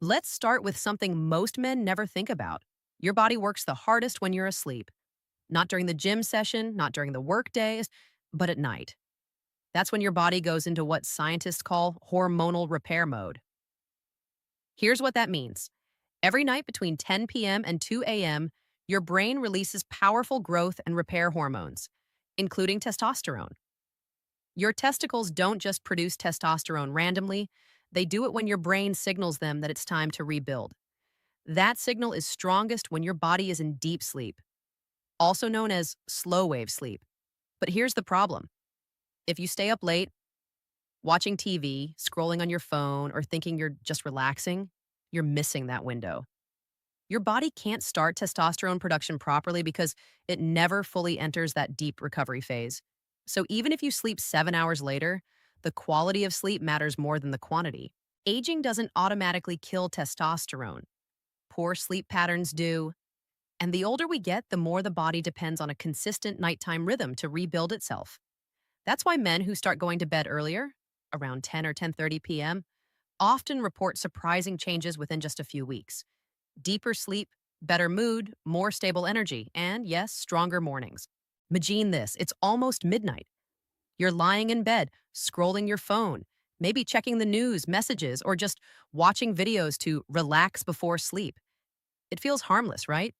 Let's start with something most men never think about. Your body works the hardest when you're asleep. Not during the gym session, not during the work days, but at night. That's when your body goes into what scientists call hormonal repair mode. Here's what that means. Every night between 10 p.m. and 2 a.m., your brain releases powerful growth and repair hormones, including testosterone. Your testicles don't just produce testosterone randomly, they do it when your brain signals them that it's time to rebuild. That signal is strongest when your body is in deep sleep, also known as slow wave sleep. But here's the problem. If you stay up late, watching TV, scrolling on your phone, or thinking you're just relaxing, you're missing that window. Your body can't start testosterone production properly because it never fully enters that deep recovery phase. So even if you sleep 7 hours later, the quality of sleep matters more than the quantity. Aging doesn't automatically kill testosterone. Poor sleep patterns do. And the older we get, the more the body depends on a consistent nighttime rhythm to rebuild itself. That's why men who start going to bed earlier, around 10 or 10:30 p.m., often report surprising changes within just a few weeks. Deeper sleep, better mood, more stable energy, and yes, stronger mornings. Imagine this, it's almost midnight. You're lying in bed, scrolling your phone, maybe checking the news, messages, or just watching videos to relax before sleep. It feels harmless, right?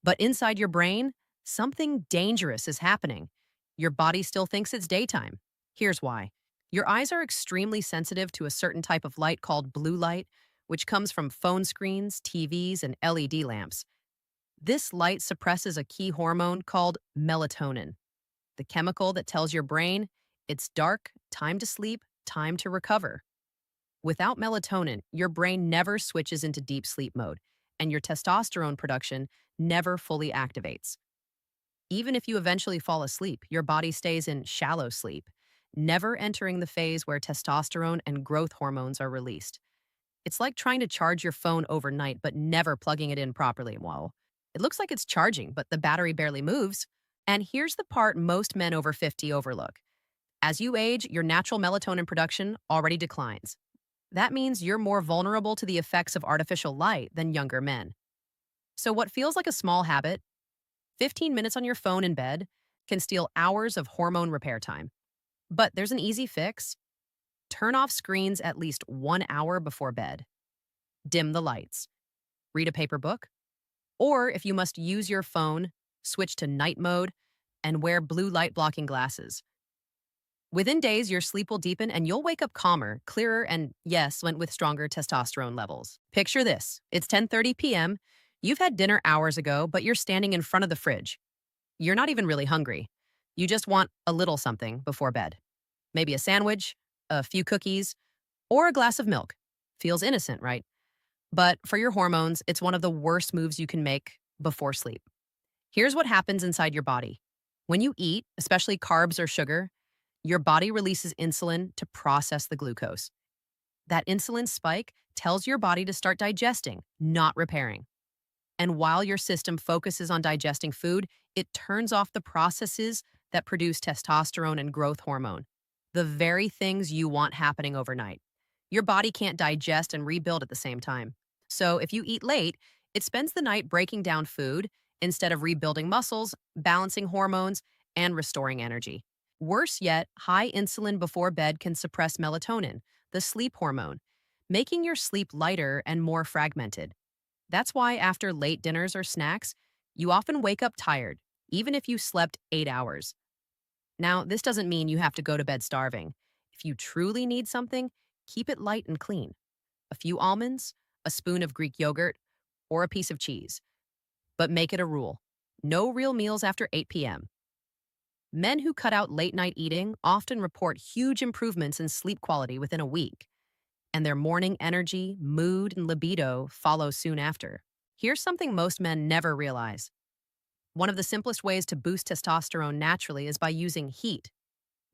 But inside your brain, something dangerous is happening. Your body still thinks it's daytime. Here's why. Your eyes are extremely sensitive to a certain type of light called blue light, which comes from phone screens, TVs, and LED lamps. This light suppresses a key hormone called melatonin, the chemical that tells your brain it's dark, time to sleep, time to recover. Without melatonin, your brain never switches into deep sleep mode, and your testosterone production never fully activates. Even if you eventually fall asleep, your body stays in shallow sleep, never entering the phase where testosterone and growth hormones are released. It's like trying to charge your phone overnight but never plugging it in properly. Well, it looks like it's charging, but the battery barely moves. And here's the part most men over 50 overlook. As you age, your natural melatonin production already declines. That means you're more vulnerable to the effects of artificial light than younger men. So, what feels like a small habit, 15 minutes on your phone in bed, can steal hours of hormone repair time. But there's an easy fix. Turn off screens at least 1 hour before bed. Dim the lights. Read a paper book. Or if you must use your phone, switch to night mode and wear blue light blocking glasses. Within days, your sleep will deepen and you'll wake up calmer, clearer, and yes, went with stronger testosterone levels. Picture this. It's 10:30 p.m. You've had dinner hours ago, but you're standing in front of the fridge. You're not even really hungry. You just want a little something before bed. Maybe a sandwich, a few cookies, or a glass of milk. Feels innocent, right? But for your hormones, it's one of the worst moves you can make before sleep. Here's what happens inside your body. When you eat, especially carbs or sugar, your body releases insulin to process the glucose. That insulin spike tells your body to start digesting, not repairing. And while your system focuses on digesting food, it turns off the processes that produce testosterone and growth hormone, the very things you want happening overnight. Your body can't digest and rebuild at the same time. So if you eat late, it spends the night breaking down food instead of rebuilding muscles, balancing hormones, and restoring energy. Worse yet, high insulin before bed can suppress melatonin, the sleep hormone, making your sleep lighter and more fragmented. That's why after late dinners or snacks, you often wake up tired, even if you slept 8 hours. Now, this doesn't mean you have to go to bed starving. If you truly need something, keep it light and clean. A few almonds, a spoon of Greek yogurt, or a piece of cheese. But make it a rule. No real meals after 8 p.m. Men who cut out late night eating often report huge improvements in sleep quality within a week, and their morning energy, mood, and libido follow soon after. Here's something most men never realize. One of the simplest ways to boost testosterone naturally is by using heat.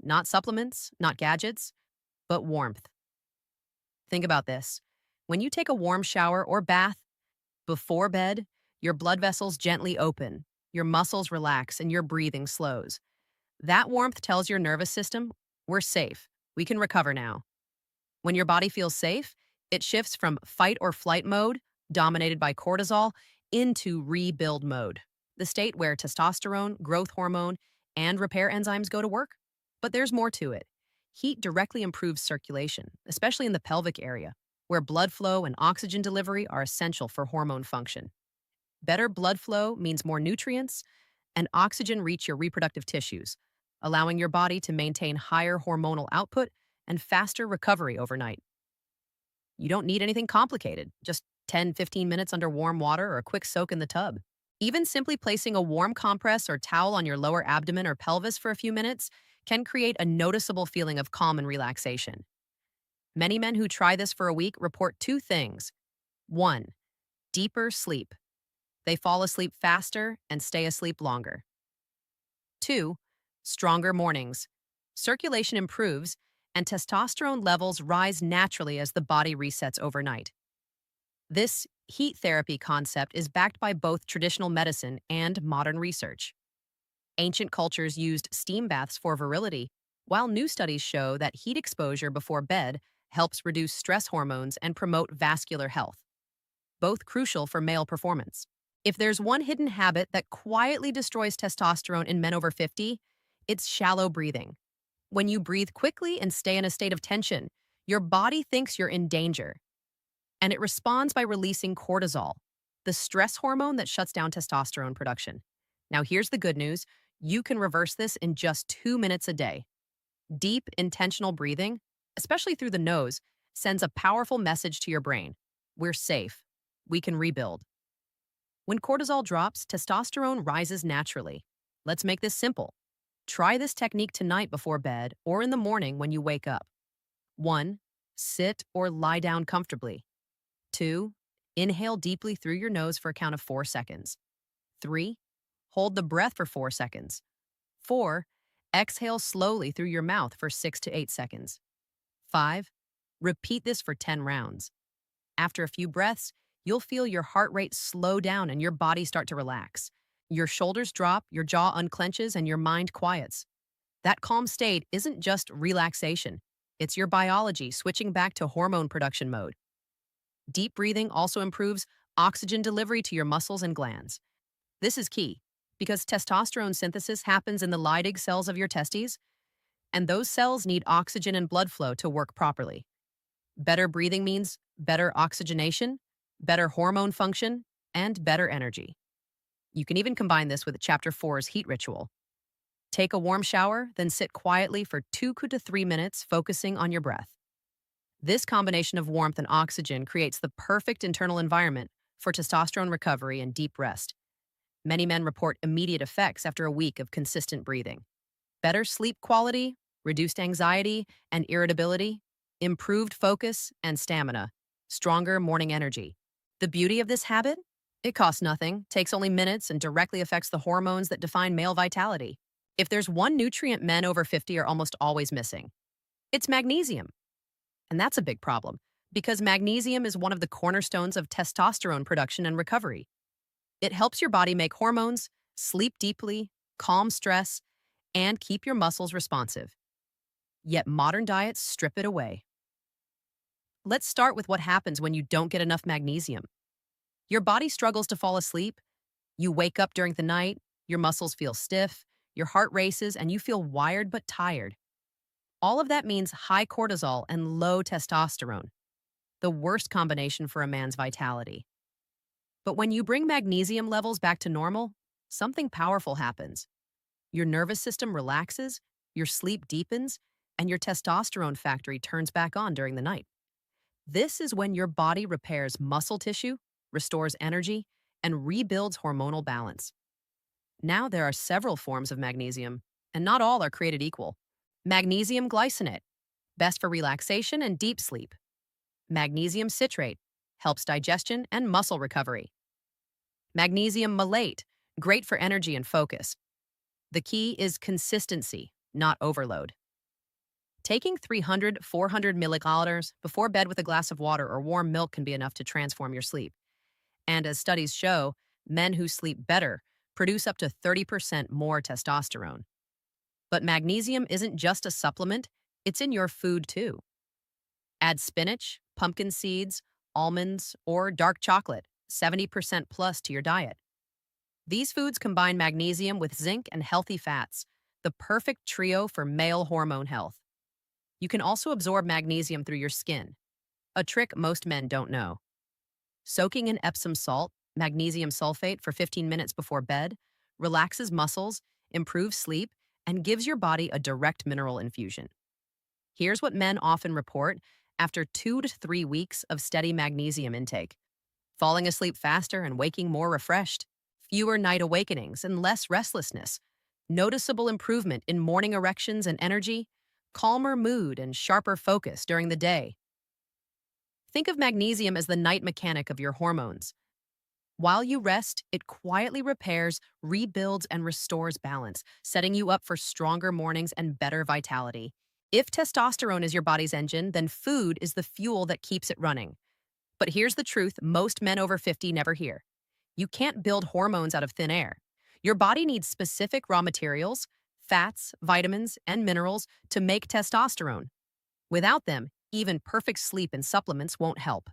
Not supplements, not gadgets, but warmth. Think about this. When you take a warm shower or bath before bed, your blood vessels gently open, your muscles relax, and your breathing slows. That warmth tells your nervous system, we're safe. We can recover now. When your body feels safe, It shifts from fight or flight mode, dominated by cortisol, into rebuild mode, the state where testosterone, growth hormone, and repair enzymes go to work. But there's more to it. Heat directly improves circulation, especially in the pelvic area, where blood flow and oxygen delivery are essential for hormone function. Better blood flow means more nutrients and oxygen reach your reproductive tissues, allowing your body to maintain higher hormonal output and faster recovery overnight. You don't need anything complicated, just 10-15 minutes under warm water or a quick soak in the tub. Even simply placing a warm compress or towel on your lower abdomen or pelvis for a few minutes can create a noticeable feeling of calm and relaxation. Many men who try this for a week report two things. One, deeper sleep. They fall asleep faster and stay asleep longer. Two, stronger mornings. Circulation improves and testosterone levels rise naturally as the body resets overnight. This heat therapy concept is backed by both traditional medicine and modern research. Ancient cultures used steam baths for virility, while new studies show that heat exposure before bed helps reduce stress hormones and promote vascular health, both crucial for male performance. If there's one hidden habit that quietly destroys testosterone in men over 50, it's shallow breathing. When you breathe quickly and stay in a state of tension, your body thinks you're in danger, and it responds by releasing cortisol, the stress hormone that shuts down testosterone production. Now, here's the good news. You can reverse this in just 2 minutes a day. Deep, intentional breathing, especially through the nose, sends a powerful message to your brain. We're safe. We can rebuild. When cortisol drops, testosterone rises naturally. Let's make this simple. Try this technique tonight before bed or in the morning when you wake up. 1. Sit or lie down comfortably. 2. Inhale deeply through your nose for a count of 4 seconds. 3. Hold the breath for 4 seconds. 4. Exhale slowly through your mouth for 6 to 8 seconds. 5. Repeat this for 10 rounds. After a few breaths, you'll feel your heart rate slow down and your body start to relax. Your shoulders drop, your jaw unclenches, and your mind quiets. That calm state isn't just relaxation. It's your biology switching back to hormone production mode. Deep breathing also improves oxygen delivery to your muscles and glands. This is key because testosterone synthesis happens in the Leydig cells of your testes, and those cells need oxygen and blood flow to work properly. Better breathing means better oxygenation, better hormone function, and better energy. You can even combine this with Chapter 4's heat ritual. Take a warm shower, then sit quietly for 2 to 3 minutes, focusing on your breath. This combination of warmth and oxygen creates the perfect internal environment for testosterone recovery and deep rest. Many men report immediate effects after a week of consistent breathing. Better sleep quality, reduced anxiety and irritability, improved focus and stamina, stronger morning energy. The beauty of this habit? It costs nothing, takes only minutes, and directly affects the hormones that define male vitality. If there's one nutrient men over 50 are almost always missing, it's magnesium. And that's a big problem, because magnesium is one of the cornerstones of testosterone production and recovery. It helps your body make hormones, sleep deeply, calm stress, and keep your muscles responsive. Yet modern diets strip it away. Let's start with what happens when you don't get enough magnesium. Your body struggles to fall asleep. You wake up during the night, your muscles feel stiff, your heart races, and you feel wired but tired. All of that means high cortisol and low testosterone, the worst combination for a man's vitality. But when you bring magnesium levels back to normal, something powerful happens. Your nervous system relaxes, your sleep deepens, and your testosterone factory turns back on during the night. This is when your body repairs muscle tissue, restores energy, and rebuilds hormonal balance. Now there are several forms of magnesium, and not all are created equal. Magnesium glycinate, best for relaxation and deep sleep. Magnesium citrate, helps digestion and muscle recovery. Magnesium malate, great for energy and focus. The key is consistency, not overload. Taking 300-400 milliliters before bed with a glass of water or warm milk can be enough to transform your sleep. And as studies show, men who sleep better produce up to 30% more testosterone. But magnesium isn't just a supplement, it's in your food too. Add spinach, pumpkin seeds, almonds, or dark chocolate, 70% plus to your diet. These foods combine magnesium with zinc and healthy fats, the perfect trio for male hormone health. You can also absorb magnesium through your skin, a trick most men don't know. Soaking in Epsom salt, magnesium sulfate, for 15 minutes before bed relaxes muscles, improves sleep, and gives your body a direct mineral infusion. Here's what men often report after 2 to 3 weeks of steady magnesium intake: falling asleep faster and waking more refreshed, fewer night awakenings and less restlessness, noticeable improvement in morning erections and energy, calmer mood and sharper focus during the day. Think of magnesium as the night mechanic of your hormones. While you rest, it quietly repairs, rebuilds, and restores balance, setting you up for stronger mornings and better vitality. If testosterone is your body's engine, then food is the fuel that keeps it running. But here's the truth most men over 50 never hear: you can't build hormones out of thin air. Your body needs specific raw materials, fats, vitamins, and minerals to make testosterone. Without them, even perfect sleep and supplements won't help.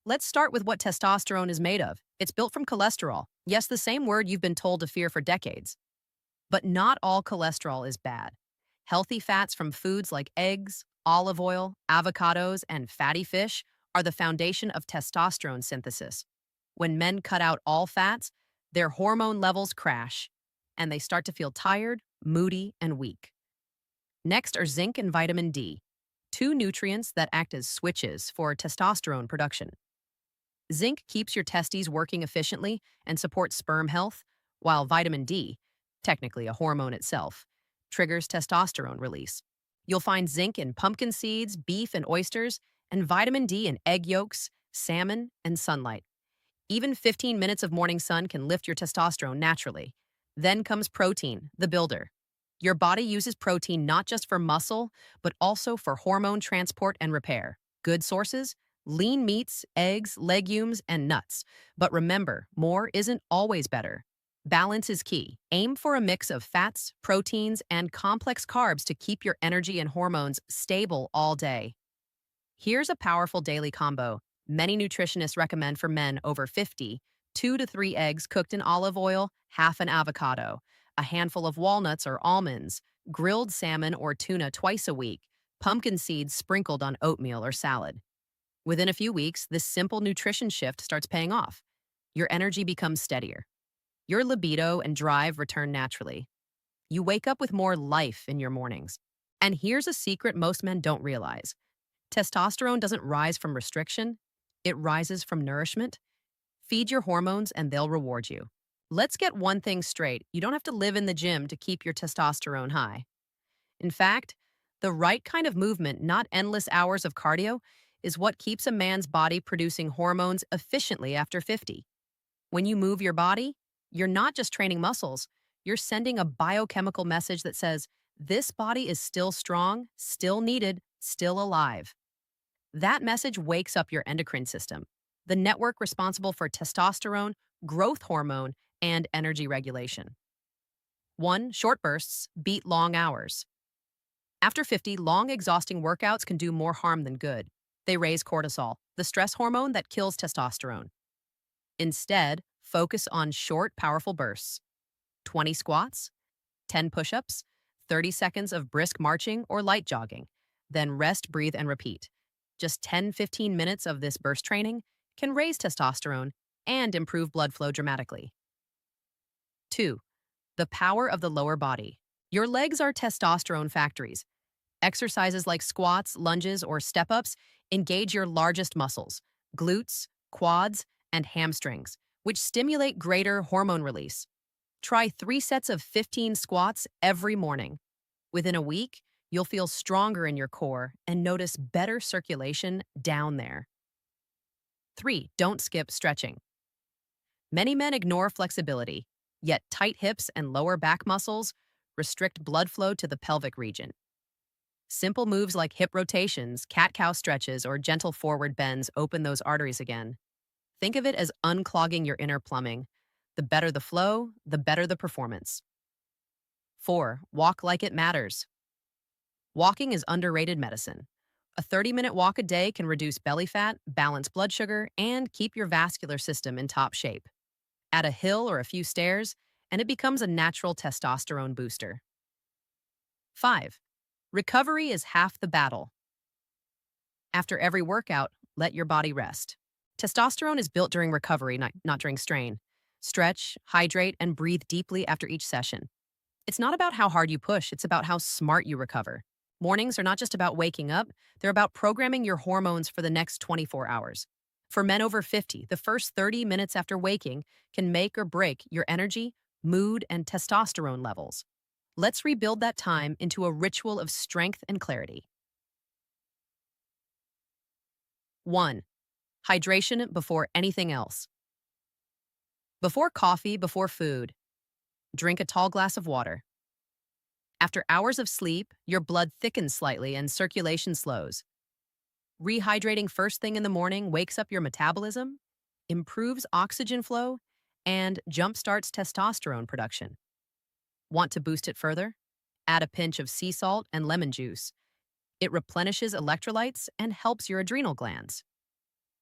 Let's start with what testosterone is made of. It's built from cholesterol. Yes, the same word you've been told to fear for decades. But not all cholesterol is bad. Healthy fats from foods like eggs, olive oil, avocados, and fatty fish are the foundation of testosterone synthesis. When men cut out all fats, their hormone levels crash, and they start to feel tired, moody, and weak. Next are zinc and vitamin D, two nutrients that act as switches for testosterone production. Zinc keeps your testes working efficiently and supports sperm health, while vitamin D, technically a hormone itself, triggers testosterone release. You'll find zinc in pumpkin seeds, beef, and oysters, and vitamin D in egg yolks, salmon, and sunlight. Even 15 minutes of morning sun can lift your testosterone naturally. Then comes protein, the builder. Your body uses protein not just for muscle, but also for hormone transport and repair. Good sources: lean meats, eggs, legumes, and nuts. But remember, more isn't always better. Balance is key. Aim for a mix of fats, proteins, and complex carbs to keep your energy and hormones stable all day. Here's a powerful daily combo many nutritionists recommend for men over 50: 2 to 3 eggs cooked in olive oil, half an avocado, a handful of walnuts or almonds, grilled salmon or tuna twice a week, pumpkin seeds sprinkled on oatmeal or salad. Within a few weeks, this simple nutrition shift starts paying off. Your energy becomes steadier. Your libido and drive return naturally. You wake up with more life in your mornings. And here's a secret most men don't realize: testosterone doesn't rise from restriction, it rises from nourishment. Feed your hormones and they'll reward you. Let's get one thing straight: you don't have to live in the gym to keep your testosterone high. In fact, the right kind of movement, not endless hours of cardio, is what keeps a man's body producing hormones efficiently after 50. When you move your body, you're not just training muscles, you're sending a biochemical message that says, this body is still strong, still needed, still alive. That message wakes up your endocrine system, the network responsible for testosterone, growth hormone, and energy regulation. 1. Short bursts beat long hours. After 50, long, exhausting workouts can do more harm than good. They raise cortisol, the stress hormone that kills testosterone. Instead, focus on short, powerful bursts: 20 squats, 10 push ups, 30 seconds of brisk marching or light jogging. Then rest, breathe, and repeat. Just 10-15 minutes of this burst training can raise testosterone and improve blood flow dramatically. 2. The power of the lower body. Your legs are testosterone factories. Exercises like squats, lunges, or step ups engage your largest muscles: glutes, quads, and hamstrings, which stimulate greater hormone release. Try 3 sets of 15 squats every morning. Within a week, you'll feel stronger in your core and notice better circulation down there. 3. Don't skip stretching. Many men ignore flexibility, yet tight hips and lower back muscles restrict blood flow to the pelvic region. Simple moves like hip rotations, cat-cow stretches, or gentle forward bends open those arteries again. Think of it as unclogging your inner plumbing. The better the flow, the better the performance. 4. Walk like it matters. Walking is underrated medicine. A 30-minute walk a day can reduce belly fat, balance blood sugar, and keep your vascular system in top shape. Add a hill or a few stairs, and it becomes a natural testosterone booster. 5. Recovery is half the battle. After every workout, let your body rest. Testosterone is built during recovery, not during strain. Stretch, hydrate, and breathe deeply after each session. It's not about how hard you push, it's about how smart you recover. Mornings are not just about waking up, they're about programming your hormones for the next 24 hours. For men over 50, the first 30 minutes after waking can make or break your energy, mood, and testosterone levels. Let's rebuild that time into a ritual of strength and clarity. 1. Hydration before anything else. Before coffee, before food, drink a tall glass of water. After hours of sleep, your blood thickens slightly and circulation slows. Rehydrating first thing in the morning wakes up your metabolism, improves oxygen flow, and jumpstarts testosterone production. Want to boost it further? Add a pinch of sea salt and lemon juice. It replenishes electrolytes and helps your adrenal glands,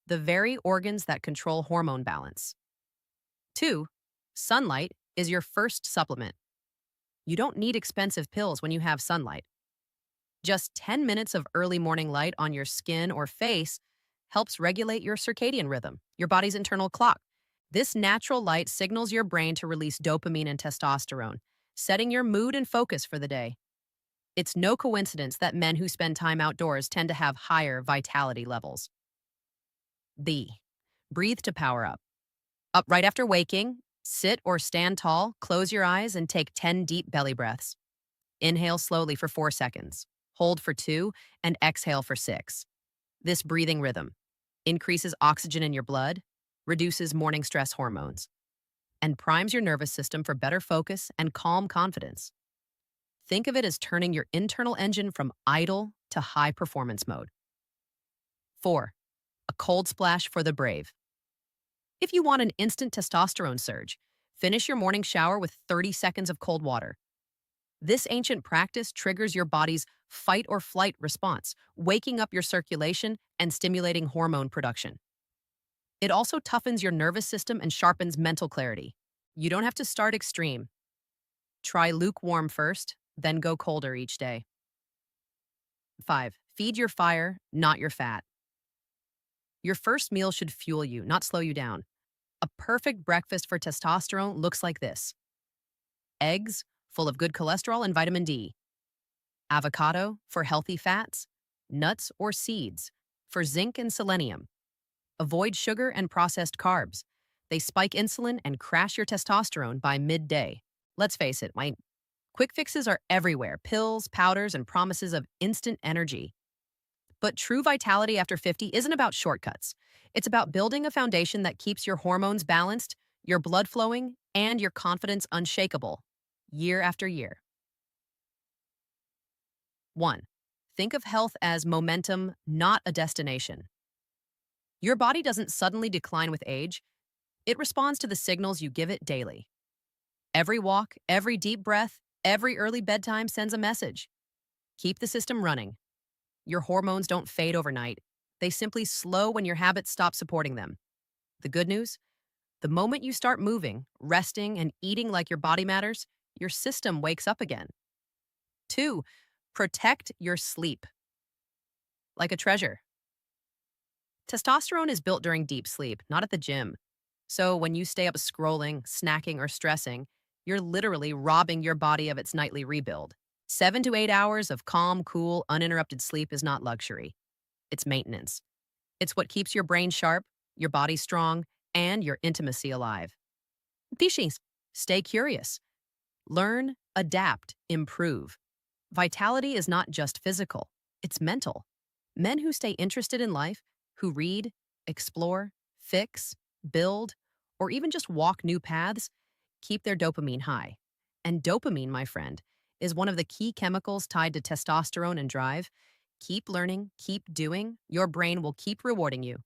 the very organs that control hormone balance. 2. Sunlight is your first supplement. You don't need expensive pills when you have sunlight. Just 10 minutes of early morning light on your skin or face helps regulate your circadian rhythm, your body's internal clock. This natural light signals your brain to release dopamine and testosterone, setting your mood and focus for the day. It's no coincidence that men who spend time outdoors tend to have higher vitality levels. B. Breathe to power up. Up right after waking, sit or stand tall, close your eyes, and take 10 deep belly breaths. Inhale slowly for 4 seconds, hold for 2, and exhale for 6. This breathing rhythm increases oxygen in your blood, reduces morning stress hormones, and primes your nervous system for better focus and calm confidence. Think of it as turning your internal engine from idle to high performance mode. 4. A cold splash for the brave. If you want an instant testosterone surge, finish your morning shower with 30 seconds of cold water. This ancient practice triggers your body's fight or flight response, waking up your circulation and stimulating hormone production. It also toughens your nervous system and sharpens mental clarity. You don't have to start extreme. Try lukewarm first, then go colder each day. 5. Feed your fire, not your fat. Your first meal should fuel you, not slow you down. A perfect breakfast for testosterone looks like this: eggs, full of good cholesterol and vitamin D; avocado, for healthy fats; nuts or seeds, for zinc and selenium. Avoid sugar and processed carbs. They spike insulin and crash your testosterone by midday. Let's face it, my quick fixes are everywhere: pills, powders, and promises of instant energy. But true vitality after 50 isn't about shortcuts. It's about building a foundation that keeps your hormones balanced, your blood flowing, and your confidence unshakable, year after year. 1. Think of health as momentum, not a destination. Your body doesn't suddenly decline with age. It responds to the signals you give it daily. Every walk, every deep breath, every early bedtime sends a message. Keep the system running. Your hormones don't fade overnight. They simply slow when your habits stop supporting them. The good news? The moment you start moving, resting, and eating like your body matters, your system wakes up again. 2. Protect your sleep like a treasure. Testosterone is built during deep sleep, not at the gym. So when you stay up scrolling, snacking, or stressing, you're literally robbing your body of its nightly rebuild. 7 to 8 hours of calm, cool, uninterrupted sleep is not luxury. It's maintenance. It's what keeps your brain sharp, your body strong, and your intimacy alive. Tishies, stay curious. Learn, adapt, improve. Vitality is not just physical, it's mental. Men who stay interested in life, who read, explore, fix, build, or even just walk new paths, keep their dopamine high. And dopamine, my friend, is one of the key chemicals tied to testosterone and drive. Keep learning, keep doing, your brain will keep rewarding you.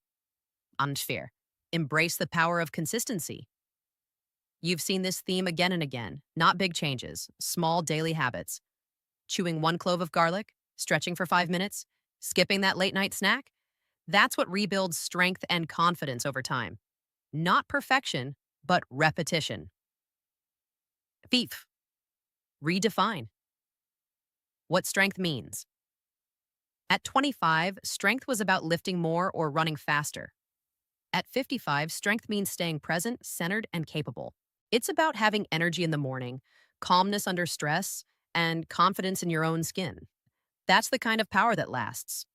Unfair. Embrace the power of consistency. You've seen this theme again and again. Not big changes, small daily habits. Chewing 1 clove of garlic, stretching for 5 minutes, Skipping that late night snack? That's what rebuilds strength and confidence over time. Not perfection, but repetition. Thief. Redefine what strength means. At 25, strength was about lifting more or running faster. At 55, strength means staying present, centered, and capable. It's about having energy in the morning, calmness under stress, and confidence in your own skin. That's the kind of power that lasts.